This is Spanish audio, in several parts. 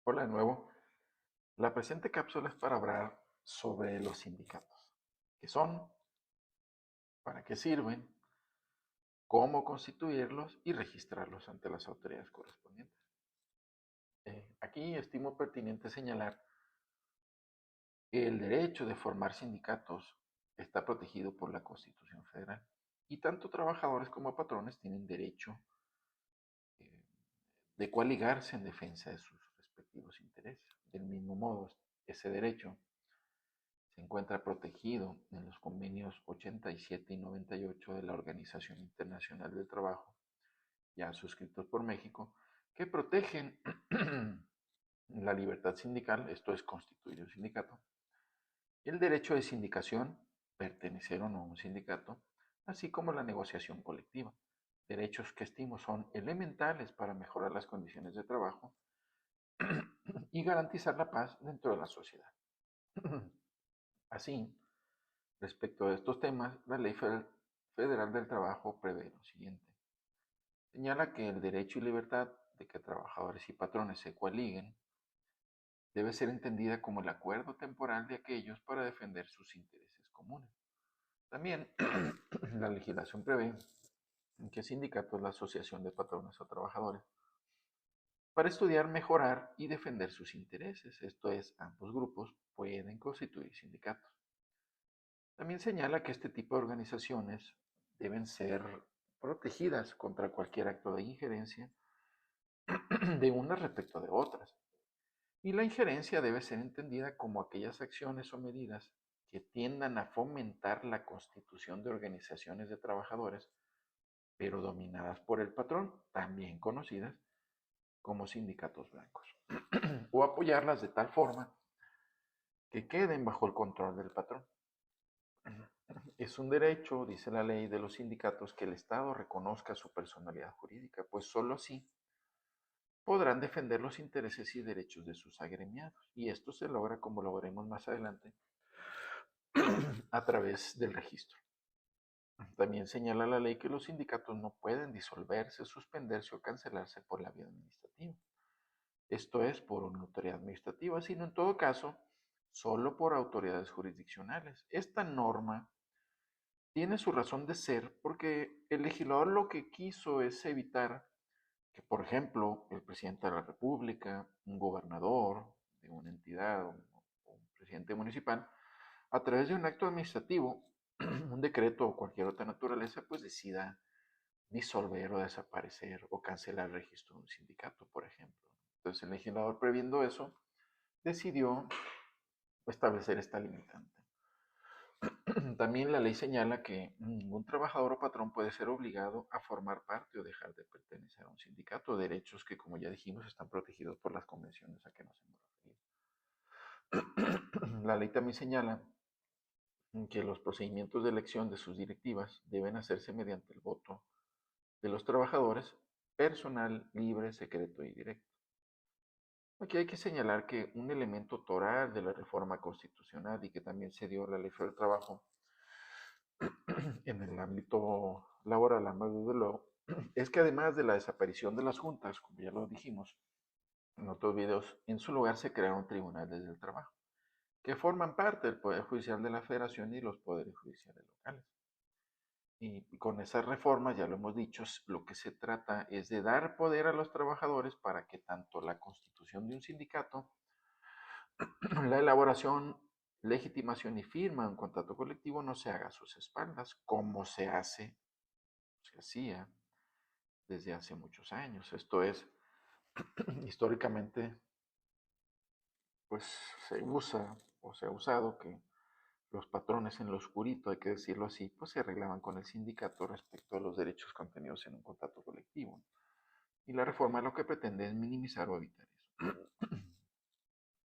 Hola de nuevo. La presente cápsula es para hablar sobre los sindicatos. ¿Qué son? ¿Para qué sirven? ¿Cómo constituirlos y registrarlos ante las autoridades correspondientes? Aquí estimo pertinente señalar que el derecho de formar sindicatos está protegido por la Constitución Federal y tanto trabajadores como patrones tienen derecho eh, de coaligarse en defensa de sus respectivos intereses. Del mismo modo, ese derecho se encuentra protegido en los convenios 87 y 98 de la Organización Internacional del Trabajo, ya suscritos por México, que protegen la libertad sindical, esto es constituir un sindicato, el derecho de sindicación, pertenecer o no a un sindicato, así como la negociación colectiva, derechos que estimo son elementales para mejorar las condiciones de trabajo y garantizar la paz dentro de la sociedad. Así, respecto a estos temas, la Ley Federal del Trabajo prevé lo siguiente. Señala que el derecho y libertad de que trabajadores y patrones se coaliguen debe ser entendida como el acuerdo temporal de aquellos para defender sus intereses comunes. También la legislación prevé que sindicatos es la asociación de patrones o trabajadores para estudiar, mejorar y defender sus intereses. Esto es, ambos grupos pueden constituir sindicatos. También señala que este tipo de organizaciones deben ser protegidas contra cualquier acto de injerencia de unas respecto de otras. Y la injerencia debe ser entendida como aquellas acciones o medidas que tiendan a fomentar la constitución de organizaciones de trabajadores, pero dominadas por el patrón, también conocidas como sindicatos blancos, o apoyarlas de tal forma que queden bajo el control del patrón. Es un derecho, dice la ley de los sindicatos, que el Estado reconozca su personalidad jurídica, pues sólo así podrán defender los intereses y derechos de sus agremiados. Y esto se logra, como lo veremos más adelante, a través del registro. También señala la ley que los sindicatos no pueden disolverse, suspenderse o cancelarse por la vía administrativa. Esto es por una autoridad administrativa, sino en todo caso, solo por autoridades jurisdiccionales. Esta norma tiene su razón de ser porque el legislador lo que quiso es evitar que, por ejemplo, el presidente de la República, un gobernador de una entidad o un presidente municipal, a través de un acto administrativo, un decreto o cualquier otra naturaleza, pues decida disolver o desaparecer o cancelar el registro de un sindicato, por ejemplo. Entonces el legislador, previendo eso, decidió establecer esta limitante. También la ley señala que ningún trabajador o patrón puede ser obligado a formar parte o dejar de pertenecer a un sindicato, derechos que, como ya dijimos, están protegidos por las convenciones a que nos hemos referido. La ley también señala que los procedimientos de elección de sus directivas deben hacerse mediante el voto de los trabajadores, personal, libre, secreto y directo. Aquí hay que señalar que un elemento toral de la reforma constitucional y que también se dio la ley del trabajo en el ámbito laboral, desde luego, es que además de la desaparición de las juntas, como ya lo dijimos en otros videos, en su lugar se crearon tribunales del trabajo, que forman parte del Poder Judicial de la Federación y los poderes judiciales locales. Y con esas reformas, ya lo hemos dicho, lo que se trata es de dar poder a los trabajadores para que tanto la constitución de un sindicato, la elaboración, legitimación y firma de un contrato colectivo no se haga a sus espaldas, como se hacía desde hace muchos años. Esto es, históricamente, pues se usa o se ha usado que los patrones en lo oscurito, hay que decirlo así, pues se arreglaban con el sindicato respecto a los derechos contenidos en un contrato colectivo. Y la reforma lo que pretende es minimizar o evitar eso.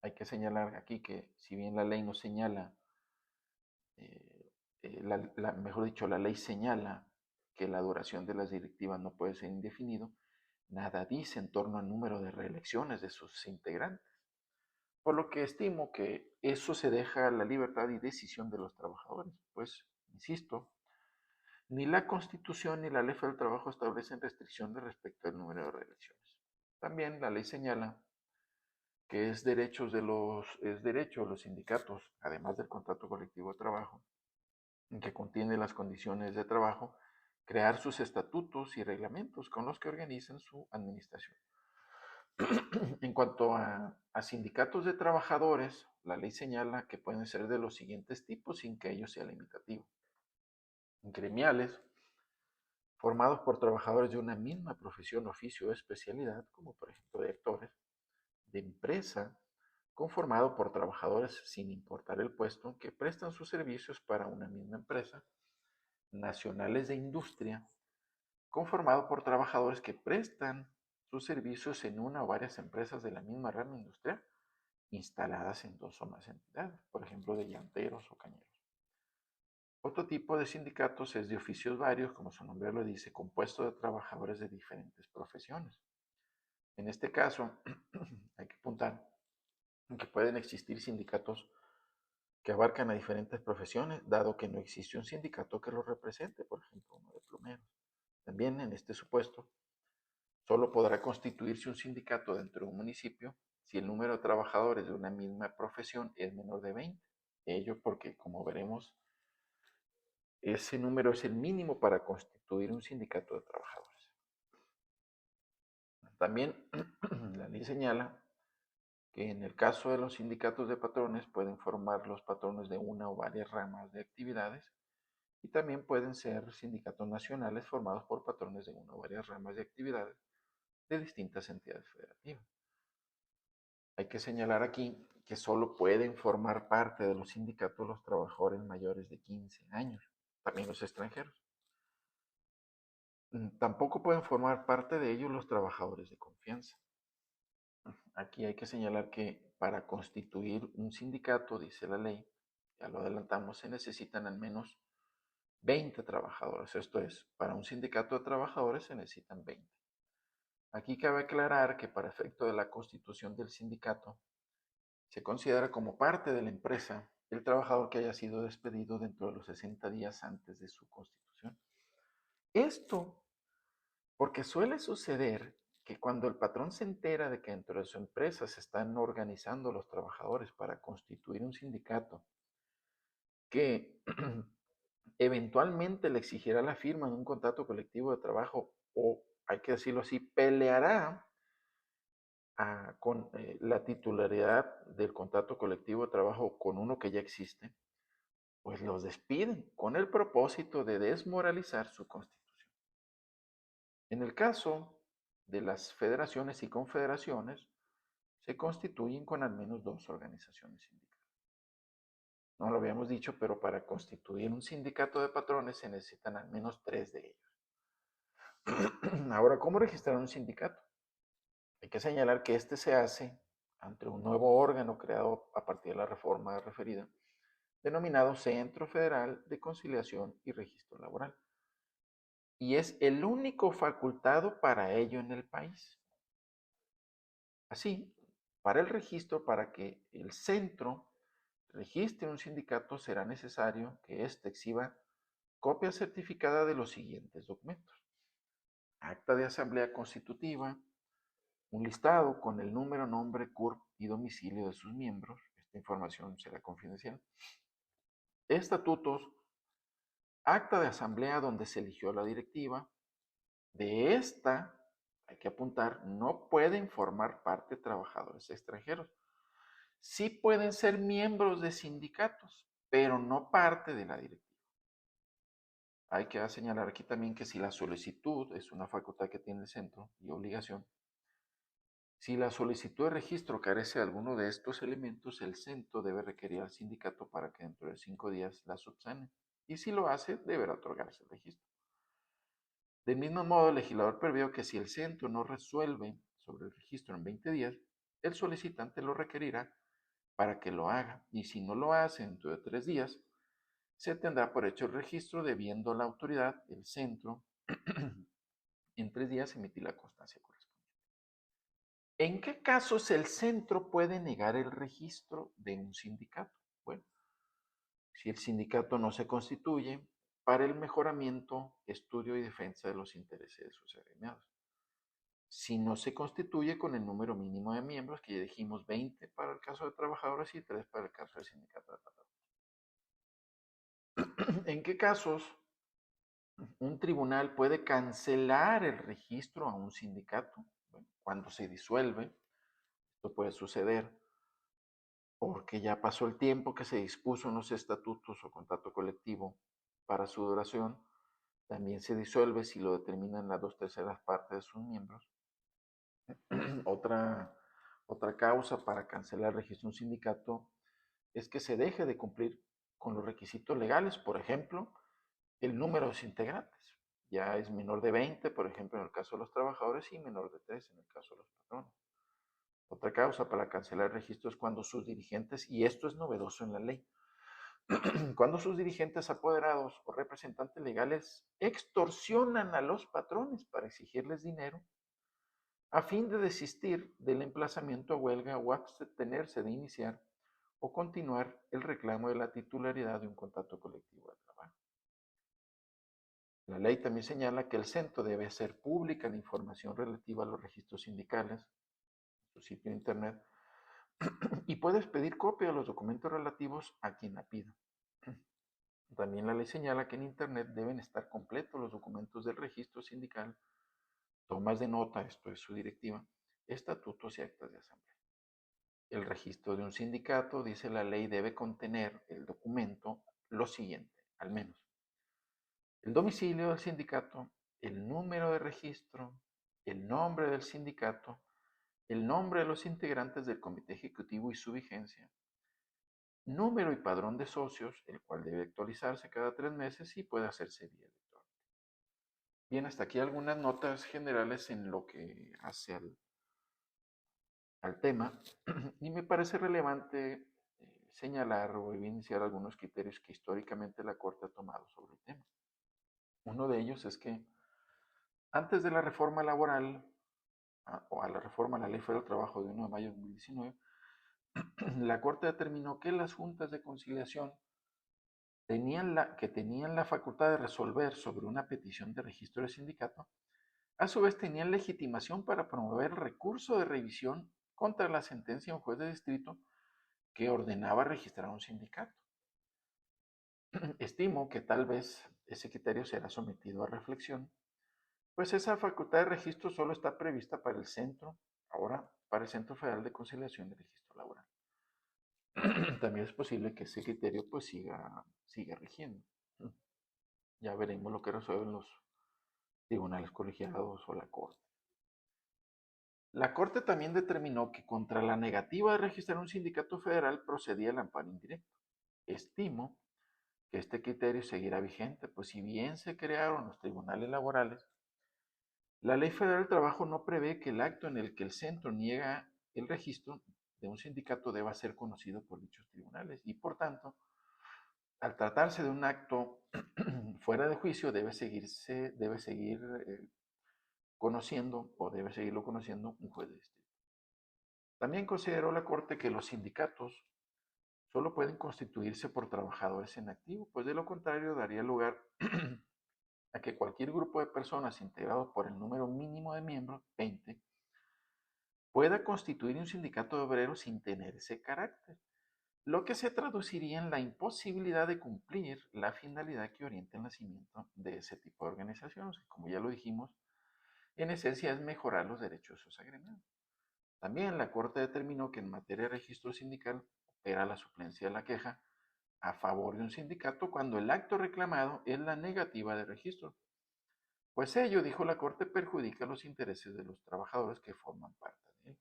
Hay que señalar aquí que si bien la ley no señala, mejor dicho, la ley señala que la duración de las directivas no puede ser indefinido, nada dice en torno al número de reelecciones de sus integrantes. Por lo que estimo que eso se deja a la libertad y decisión de los trabajadores. Pues, insisto, ni la Constitución ni la Ley Federal del Trabajo establecen restricciones respecto al número de reelecciones. También la ley señala que es derecho de los sindicatos, además del contrato colectivo de trabajo, en que contiene las condiciones de trabajo, crear sus estatutos y reglamentos con los que organizan su administración. En cuanto a sindicatos de trabajadores, la ley señala que pueden ser de los siguientes tipos sin que ello sea limitativo. Gremiales, formados por trabajadores de una misma profesión, oficio o especialidad, como por ejemplo directores; de empresa, conformado por trabajadores sin importar el puesto que prestan sus servicios para una misma empresa; nacionales de industria, conformado por trabajadores que prestan sus servicios en una o varias empresas de la misma rama industrial, instaladas en dos o más entidades, por ejemplo, de llanteros o cañeros. Otro tipo de sindicatos es de oficios varios, como su nombre lo dice, compuesto de trabajadores de diferentes profesiones. En este caso, hay que apuntar que pueden existir sindicatos que abarcan a diferentes profesiones, dado que no existe un sindicato que los represente, por ejemplo, uno de plomeros. También en este supuesto, solo podrá constituirse un sindicato dentro de un municipio si el número de trabajadores de una misma profesión es menor de 20. Ello porque, como veremos, ese número es el mínimo para constituir un sindicato de trabajadores. También la ley señala que en el caso de los sindicatos de patrones pueden formar los patrones de una o varias ramas de actividades, y también pueden ser sindicatos nacionales formados por patrones de una o varias ramas de actividades de distintas entidades federativas. Hay que señalar aquí que solo pueden formar parte de los sindicatos los trabajadores mayores de 15 años, también los extranjeros. Tampoco pueden formar parte de ellos los trabajadores de confianza. Aquí hay que señalar que para constituir un sindicato, dice la ley, ya lo adelantamos, se necesitan al menos 20 trabajadores. Esto es, para un sindicato de trabajadores se necesitan 20. Aquí cabe aclarar que para efecto de la constitución del sindicato, se considera como parte de la empresa el trabajador que haya sido despedido dentro de los 60 días antes de su constitución. Esto porque suele suceder que cuando el patrón se entera de que dentro de su empresa se están organizando los trabajadores para constituir un sindicato que eventualmente le exigirá la firma de un contrato colectivo de trabajo, o hay que decirlo así, peleará con la titularidad del contrato colectivo de trabajo con uno que ya existe, pues los despiden con el propósito de desmoralizar su constitución. En el caso de las federaciones y confederaciones, se constituyen con al menos 2 organizaciones sindicales. No lo habíamos dicho, pero para constituir un sindicato de patrones se necesitan al menos 3 de ellos. Ahora, ¿cómo registrar un sindicato? Hay que señalar que este se hace ante un nuevo órgano creado a partir de la reforma referida, denominado Centro Federal de Conciliación y Registro Laboral, y es el único facultado para ello en el país. Así, para el registro, para que el centro registre un sindicato, será necesario que éste exhiba copia certificada de los siguientes documentos: acta de asamblea constitutiva, un listado con el número, nombre, CURP y domicilio de sus miembros. Esta información será confidencial. Estatutos, acta de asamblea donde se eligió la directiva. De esta, hay que apuntar, no pueden formar parte trabajadores extranjeros. Sí pueden ser miembros de sindicatos, pero no parte de la directiva. Hay que señalar aquí también que si la solicitud es una facultad que tiene el centro y obligación, si la solicitud de registro carece de alguno de estos elementos, el centro debe requerir al sindicato para que dentro de 5 días la subsane, y si lo hace, deberá otorgarse el registro. Del mismo modo, el legislador previó que si el centro no resuelve sobre el registro en 20 días, el solicitante lo requerirá para que lo haga, y si no lo hace dentro de 3 días, se tendrá por hecho el registro, debiendo la autoridad, el centro, en 3 días emitir la constancia correspondiente. ¿En qué casos el centro puede negar el registro de un sindicato? Bueno, si el sindicato no se constituye para el mejoramiento, estudio y defensa de los intereses de sus agremiados. si no se constituye con el número mínimo de miembros, que ya dijimos 20 para el caso de trabajadores y 3 para el caso del sindicato de patrones. ¿En qué casos un tribunal puede cancelar el registro a un sindicato? Bueno, cuando se disuelve, esto puede suceder porque ya pasó el tiempo que se dispuso en los estatutos o contrato colectivo para su duración. También se disuelve si lo determinan las 2/3 partes de sus miembros. Otra causa para cancelar el registro de un sindicato es que se deje de cumplir con los requisitos legales, por ejemplo, el número de sus integrantes. Ya es menor de 20, por ejemplo, en el caso de los trabajadores, y menor de 3 en el caso de los patrones. Otra causa para cancelar el registro es cuando sus dirigentes, y esto es novedoso en la ley, cuando sus dirigentes apoderados o representantes legales extorsionan a los patrones para exigirles dinero a fin de desistir del emplazamiento a huelga o abstenerse de iniciar o continuar el reclamo de la titularidad de un contrato colectivo de trabajo. La ley también señala que el centro debe hacer pública la información relativa a los registros sindicales en su sitio de internet y puedes pedir copia de los documentos relativos a quien la pida. También la ley señala que en internet deben estar completos los documentos del registro sindical, tomas de nota, esto es su directiva, estatutos y actas de asamblea. El registro de un sindicato, dice la ley, debe contener el documento lo siguiente, al menos: el domicilio del sindicato, el número de registro, el nombre del sindicato, el nombre de los integrantes del comité ejecutivo y su vigencia, número y padrón de socios, el cual debe actualizarse cada 3 meses y puede hacerse vía electrónica. Bien, hasta aquí algunas notas generales en lo que hace al tema, y me parece relevante señalar o evidenciar algunos criterios que históricamente la Corte ha tomado sobre el tema. Uno de ellos es que antes de la reforma laboral, o a la reforma a la Ley Federal del Trabajo de 1 de mayo de 2019, la Corte determinó que las juntas de conciliación tenían la facultad de resolver sobre una petición de registro de sindicato, a su vez tenían legitimación para promover recurso de revisión contra la sentencia de un juez de distrito que ordenaba registrar un sindicato. Estimo que tal vez ese criterio será sometido a reflexión, pues esa facultad de registro solo está prevista para el centro, ahora para el Centro Federal de Conciliación y Registro Laboral. También es posible que ese criterio pues siga rigiendo. Ya veremos lo que resuelven los tribunales colegiados o la Corte. La Corte también determinó que contra la negativa de registrar un sindicato federal procedía el amparo indirecto. Estimo que este criterio seguirá vigente, pues si bien se crearon los tribunales laborales, la Ley Federal del Trabajo no prevé que el acto en el que el centro niega el registro de un sindicato deba ser conocido por dichos tribunales y, por tanto, al tratarse de un acto fuera de juicio, debe seguir conociendo o debe seguirlo conociendo un juez de distrito. También consideró la Corte que los sindicatos solo pueden constituirse por trabajadores en activo, pues de lo contrario daría lugar a que cualquier grupo de personas integrado por el número mínimo de miembros, 20, pueda constituir un sindicato de obreros sin tener ese carácter, lo que se traduciría en la imposibilidad de cumplir la finalidad que orienta el nacimiento de ese tipo de organizaciones, que, como ya lo dijimos, en esencia es mejorar los derechos de sus agremiados. También la Corte determinó que en materia de registro sindical opera la suplencia de la queja a favor de un sindicato cuando el acto reclamado es la negativa de registro, pues ello, dijo la Corte, perjudica los intereses de los trabajadores que forman parte de él.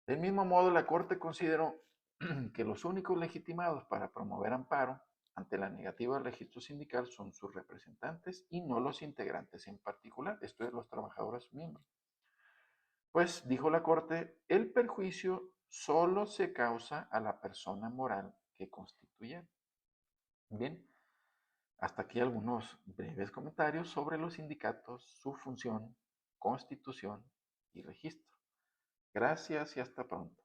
Del mismo modo, la Corte consideró que los únicos legitimados para promover amparo ante la negativa del registro sindical son sus representantes y no los integrantes en particular, esto es, los trabajadores miembros. Pues, dijo la Corte, el perjuicio solo se causa a la persona moral que constituye. Bien, hasta aquí algunos breves comentarios sobre los sindicatos, su función, constitución y registro. Gracias y hasta pronto.